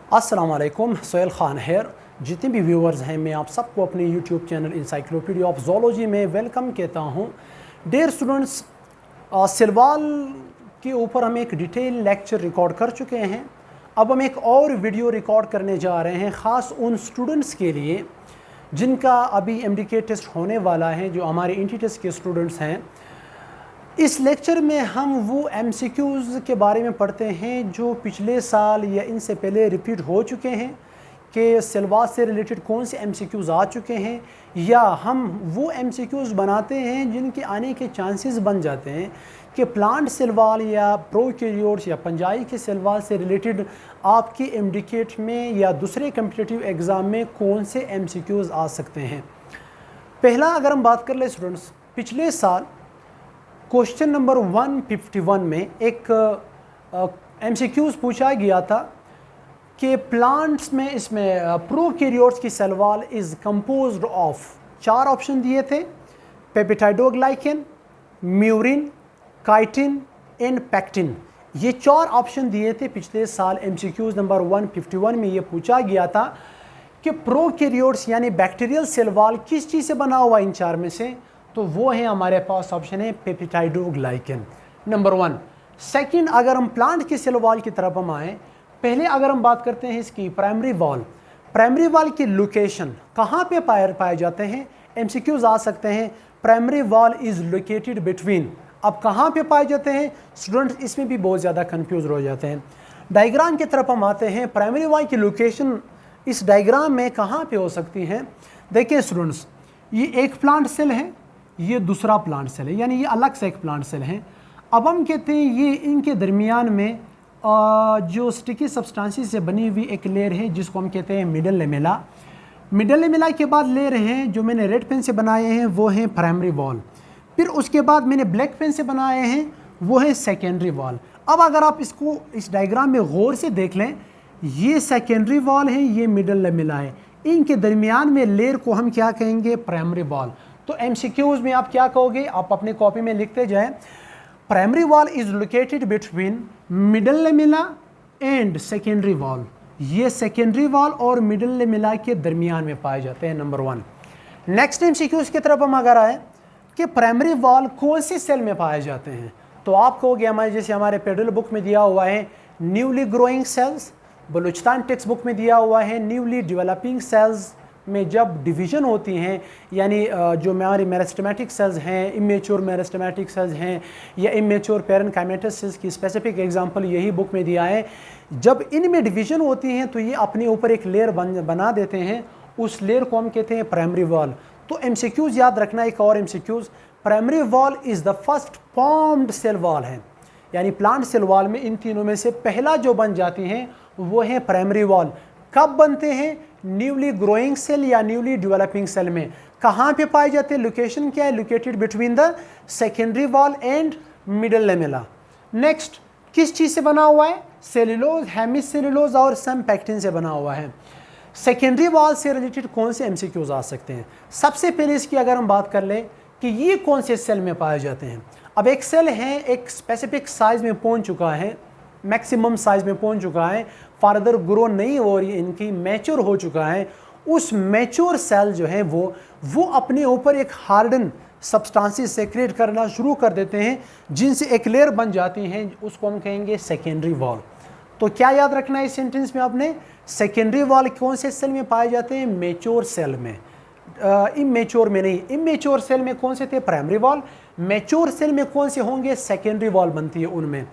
अस्सलाम वालेकुम, सोहेल ख़ान हेयर। जितने भी व्यूअर्स हैं, मैं आप सबको अपने YouTube channel encyclopedia of zoology में वेलकम कहता हूँ। डियर स्टूडेंट्स, सिलवाल के ऊपर हम एक डिटेल लेक्चर रिकॉर्ड कर चुके हैं। अब हम एक और वीडियो रिकॉर्ड करने जा रहे हैं, ख़ास उन स्टूडेंट्स के लिए जिनका अभी MDK टेस्ट होने वाला है, जो हमारे इंटी टेस्ट के स्टूडेंट्स हैं। इस लेक्चर में हम वो MCQs के बारे में पढ़ते हैं जो पिछले साल या इनसे पहले रिपीट हो चुके हैं, कि सिलवास से रिलेटेड कौन से MCQs आ चुके हैं, या हम वो MCQs बनाते हैं जिनके आने के चांसेस बन जाते हैं कि प्लांट सिलवाल या प्रोकैरियोट्स या पंजाई के सिलवाल से रिलेटेड आपके MDK में या दूसरे कम्पिटिटिव एग्ज़ाम में कौन से MCQs आ सकते हैं। पहला अगर हम बात कर ले स्टूडेंट्स, पिछले साल क्वेश्चन नंबर 151 में एक MCQs पूछा गया था कि प्लांट्स में इसमें प्रोकैरियोट्स की cell wall is composed of, 4 option दिए थे, peptidoglycan, murein, chitin and pectin. ये 4 ऑप्शन दिए थे पिछले साल। MCQs नंबर 151 में ये पूछा गया था कि प्रोकैरियोट्स यानी बैक्टीरियल सेल वॉल किस चीज़ से बना हुआ इन 4 में से, तो वो है हमारे पास ऑप्शन है पेप्टाइडोग्लाइकन, नंबर 1। सेकंड, अगर हम प्लांट की सेल वॉल की तरफ हम आएँ, पहले अगर हम बात करते हैं इसकी प्राइमरी वॉल की लोकेशन कहाँ पे पाए जाते हैं। MCQs आ सकते हैं, primary wall is located between. अब कहाँ पे पाए जाते हैं स्टूडेंट्स, इसमें भी बहुत ज़्यादा कंफ्यूज हो जाते हैं। डायग्राम की तरफ हम आते हैं, प्राइमरी वॉल की लोकेशन इस डायग्राम में कहाँ पे हो सकती है। देखिए स्टूडेंट्स, ये एक प्लांट सेल है, ये दूसरा प्लांट सेल है, यानी ये अलग से एक प्लांट सेल है। अब हम कहते हैं ये इनके दरमियान में जो स्टिकी सब्सटेंसेस से बनी हुई एक लेयर है जिसको हम कहते हैं मिडल लेमेला। मिडल लेमेला के बाद लेयर हैं जो मैंने रेड पेन से बनाए हैं, वो हैं प्राइमरी वॉल। फिर उसके बाद मैंने ब्लैक पेन से बनाए हैं, वो है सेकेंडरी वॉल। अब अगर आप इसको इस डायग्राम में गौर से देख लें, ये सेकेंडरी वॉल है, ये मिडल लेमेला है, इनके दरमियान में लेयर को हम क्या कहेंगे, प्राइमरी वॉल। तो MCQs में आप क्या कहोगे, आप अपने कॉपी में लिखते जाएं, primary wall is located between middle lamella and secondary wall. ये सेकेंडरी वॉल और मिडल लेमेला के दरमियान में पाए जाते हैं, नंबर 1। नेक्स्ट MCQs की तरफ हम अगर आए कि प्राइमरी वॉल कौन से सेल में पाए जाते हैं, तो आप कहोगे हमारे जैसे हमारे पेडल बुक में दिया हुआ है newly growing cells, Balochistan textbook में दिया हुआ है न्यूली डेवलपिंग सेल्स में जब डिवीज़न होती हैं, यानी जो हमारी मेरिस्टेमेटिक सेल्स हैं, इमेच्योर मेरिस्टेमेटिक सेल्स हैं या इमेच्योर पैरेनकाइमेटस सेल्स की स्पेसिफिक एग्जांपल यही बुक में दिया है। जब इनमें डिवीज़न होती हैं तो ये अपने ऊपर एक लेयर बना देते हैं, उस लेयर को हम कहते हैं प्राइमरी वॉल। तो MCQs याद रखना, एक और MCQs, primary wall is the first formed cell wall है, यानी प्लांट सेल वॉल में इन तीनों में से पहला जो बन जाती हैं वो है प्राइमरी वॉल। कब बनते हैं, न्यूली ग्रोइंग सेल या न्यूली डेवलपिंग सेल में। कहाँ पे पाए जाते हैं, लोकेशन क्या है, located between the secondary wall and middle lamella. Next, किस चीज़ से बना हुआ है, सेलुलोज, हेमिसेलुलोज और सम पैक्टिन से बना हुआ है। सेकेंडरी वॉल से रिलेटेड कौन से MCQs आ सकते हैं। सबसे पहले इसकी अगर हम बात कर लें कि ये कौन से सेल में पाए जाते हैं। अब एक सेल है, एक स्पेसिफिक साइज में पहुँच चुका है, मैक्सिमम साइज में पहुंच चुका है, फर्दर ग्रो नहीं हो रही, इनकी मैच्योर हो चुका है। उस मैच्योर सेल जो है वो अपने ऊपर एक हार्डन सब्सटेंसेस सेक्रेट करना शुरू कर देते हैं, जिनसे एक लेयर बन जाती हैं, उसको हम कहेंगे सेकेंडरी वॉल। तो क्या याद रखना है इस सेंटेंस में आपने, सेकेंडरी वॉल कौन से सेल में पाए जाते हैं, मैच्योर सेल में, इमेच्योर में नहीं। इमेच्योर सेल में कौन से थे, प्राइमरी वॉल। मैच्योर सेल में कौन से होंगे, सेकेंडरी वॉल बनती है। उनमें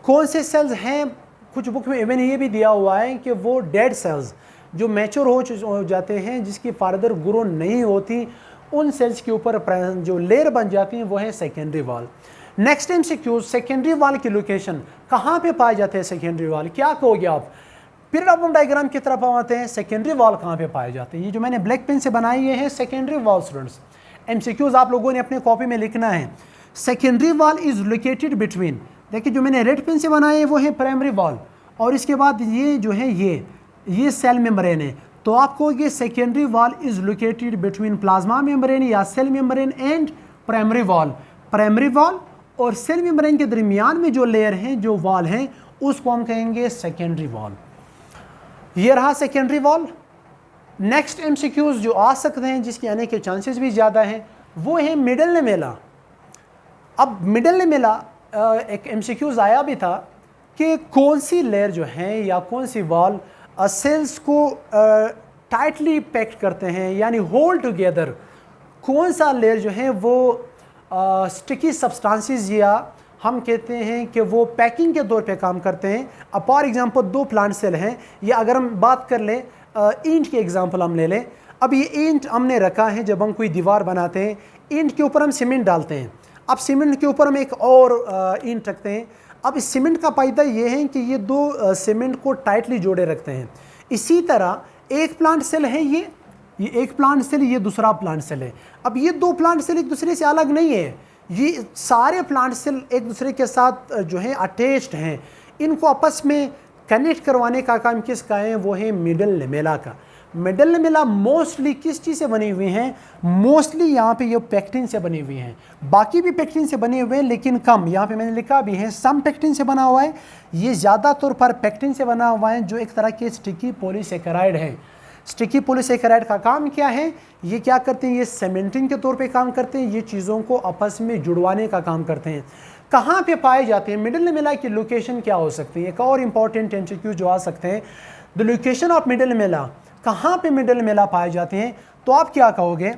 कौन से सेल्स हैं, कुछ बुक में इवन ये भी दिया हुआ है कि वो डेड सेल्स जो मैच्योर हो जाते हैं, जिसकी फर्दर ग्रो नहीं होती, उन सेल्स के ऊपर जो लेयर बन जाती हैं वो है secondary wall. Next MCQ, secondary wall की लोकेशन कहाँ पे पाए जाते हैं, सेकेंडरी वॉल क्या कहोगे आप। फिर अब हम डायग्राम की तरफ आते हैं, सेकेंडरी वॉल कहाँ पे पाए जाते हैं। ये जो मैंने ब्लैक पेन से बनाई है सेकेंडरी वॉल। स्टूडेंट्स, MCQs आप लोगों ने अपने कॉपी में लिखना है। Secondary wall is located between, देखिए जो मैंने रेड पेन से बनाए वो है प्राइमरी वॉल, और इसके बाद ये जो है ये सेल मेम्ब्रेन है। तो आप कहोगे secondary wall is located between plasma membrane या cell membrane and primary wall. Primary wall और सेल मेम्ब्रेन के दरमियान में जो लेयर है, जो वॉल है, उसको हम कहेंगे सेकेंडरी वॉल। ये रहा सेकेंडरी वॉल। नेक्स्ट एमसीक्यूज़ जो आ सकते हैं, जिसके आने के चांसेस भी ज़्यादा हैं, वो है मिडल लेमेला। अब मिडल लेमेला एक एमसीक्यूज़ आया भी था कि कौन सी लेयर जो है या कौन सी वॉल सेल्स को टाइटली पैक्ड करते हैं, यानी होल्ड टुगेदर, कौन सा लेयर जो है वो स्टिकी सब्सटेंसेस या हम कहते हैं कि वो पैकिंग के तौर पे काम करते हैं। अब फॉर एग्जांपल दो प्लांट सेल हैं, या अगर हम बात कर लें ईंट की एग्जांपल हम ले लें। अब ये ईंट हमने रखा है, जब हम कोई दीवार बनाते हैं ईंट के ऊपर हम सीमेंट डालते हैं। अब सीमेंट के ऊपर हम एक और ईंट रखते हैं। अब इस सीमेंट का फ़ायदा ये है कि ये दो सीमेंट को टाइटली जोड़े रखते हैं। इसी तरह एक प्लांट सेल है, ये एक प्लांट सेल, ये दूसरा प्लांट सेल है। अब ये दो प्लांट सेल एक दूसरे से अलग नहीं है, ये सारे प्लांट सेल एक दूसरे के साथ जो है अटैच्ड हैं। इनको आपस में कनेक्ट करवाने का काम किसका है? वो है मिडल लेमेला का। मिडल लेमेला मोस्टली किस चीज़ से बनी हुई हैं? मोस्टली यहाँ पे ये पेक्टिन से बनी हुई हैं। बाकी भी पेक्टिन से बने हुए हैं, लेकिन कम। यहाँ पे मैंने लिखा भी है सम पेक्टिन से बना हुआ है, ये ज़्यादा तौर पर पेक्टिन से बना हुआ है, जो एक तरह के स्टिकी पॉलीसेकेराइड है। स्टिकी पॉलीसेकेराइड का काम क्या है? ये क्या करते हैं? ये सीमेंटिंग के तौर पे काम करते हैं, ये चीज़ों को आपस में जुड़वाने का काम करते हैं। कहाँ पे पाए जाते हैं? मिडल लेमेला की लोकेशन क्या हो सकती है? एक और इम्पॉर्टेंट एमसीक्यू जो आ सकते हैं, the location of middle lamella. कहाँ पे मिडल लेमेला पाए जाते हैं? तो आप क्या कहोगे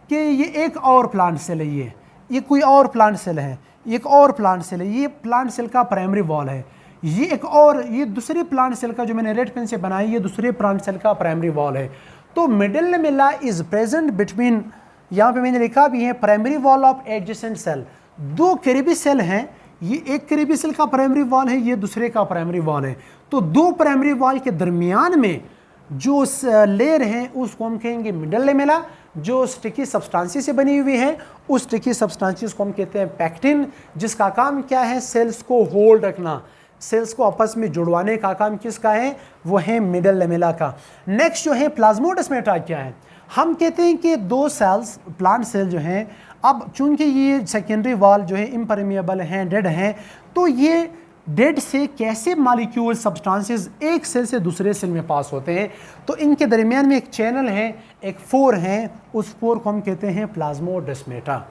कि ये एक और प्लांट सेल है, ये कोई और प्लांट सेल है, एक और प्लांट सेल है, ये प्लांट सेल का प्राइमरी वॉल है, ये एक और, ये दूसरे प्लांट सेल का जो मैंने रेड पेन से बनाई, ये दूसरे प्लांट सेल का प्राइमरी वॉल है। तो middle lamella is present between, यहाँ पे मैंने लिखा भी है primary wall of adjacent cell. दो करीबी सेल हैं, ये एक करीबी सेल का प्राइमरी वॉल है, ये दूसरे का प्राइमरी वॉल है। तो दो प्राइमरी वॉल के दरमियान में जो लेयर है उसको हम कहेंगे मिडल लेमेला, जो स्टिकी सब्सटेंसेस से बनी हुई है। उस स्टिकी सब्सटेंसेस को हम कहते हैं पैक्टिन, जिसका काम क्या है? सेल्स को होल्ड रखना, सेल्स को आपस में जुड़वाने का काम किसका है? वो है मिडल लेमेला का। नेक्स्ट जो है प्लाज्मोडेस्माटा क्या है? हम कहते हैं कि दो सेल्स, प्लांट सेल जो हैं, अब चूंकि ये सेकेंडरी वॉल जो है इम्परमिएबल हैं, डेड हैं, तो ये डेड से कैसे मॉलिक्यूल सब्सटेंसेस एक सेल से दूसरे सेल में पास होते हैं? तो इनके दरमियान में एक चैनल है, एक फोर है, उस फोर को हम कहते हैं प्लाज्मोडेस्माटा।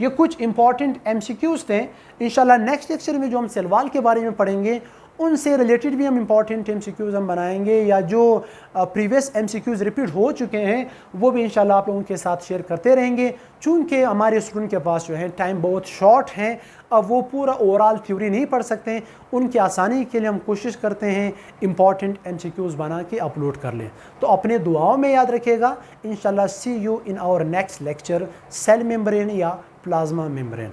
ये कुछ इंपॉर्टेंट एमसीक्यूज थे। इंशाल्लाह नेक्स्ट लेक्चर में जो हम सेल वॉल के बारे में पढ़ेंगे, उनसे रिलेटेड भी हम इंपॉर्टेंट एमसीक्यूज हम बनाएंगे, या जो प्रीवियस एमसीक्यूज रिपीट हो चुके हैं वो भी इंशाल्लाह आप लोगों के साथ शेयर करते रहेंगे। चूँकि हमारे स्टूडेंट के पास जो है टाइम बहुत शॉर्ट है, अब वो पूरा ओवरऑल थ्योरी नहीं पढ़ सकते, उनकी आसानी के लिए हम कोशिश करते हैं इंपॉर्टेंट एमसीक्यूज बना के अपलोड कर लें। तो अपने दुआओं में याद रखिएगा। इंशाल्लाह see you in our next lecture, cell membrane या प्लाज्मा मेम्ब्रेन।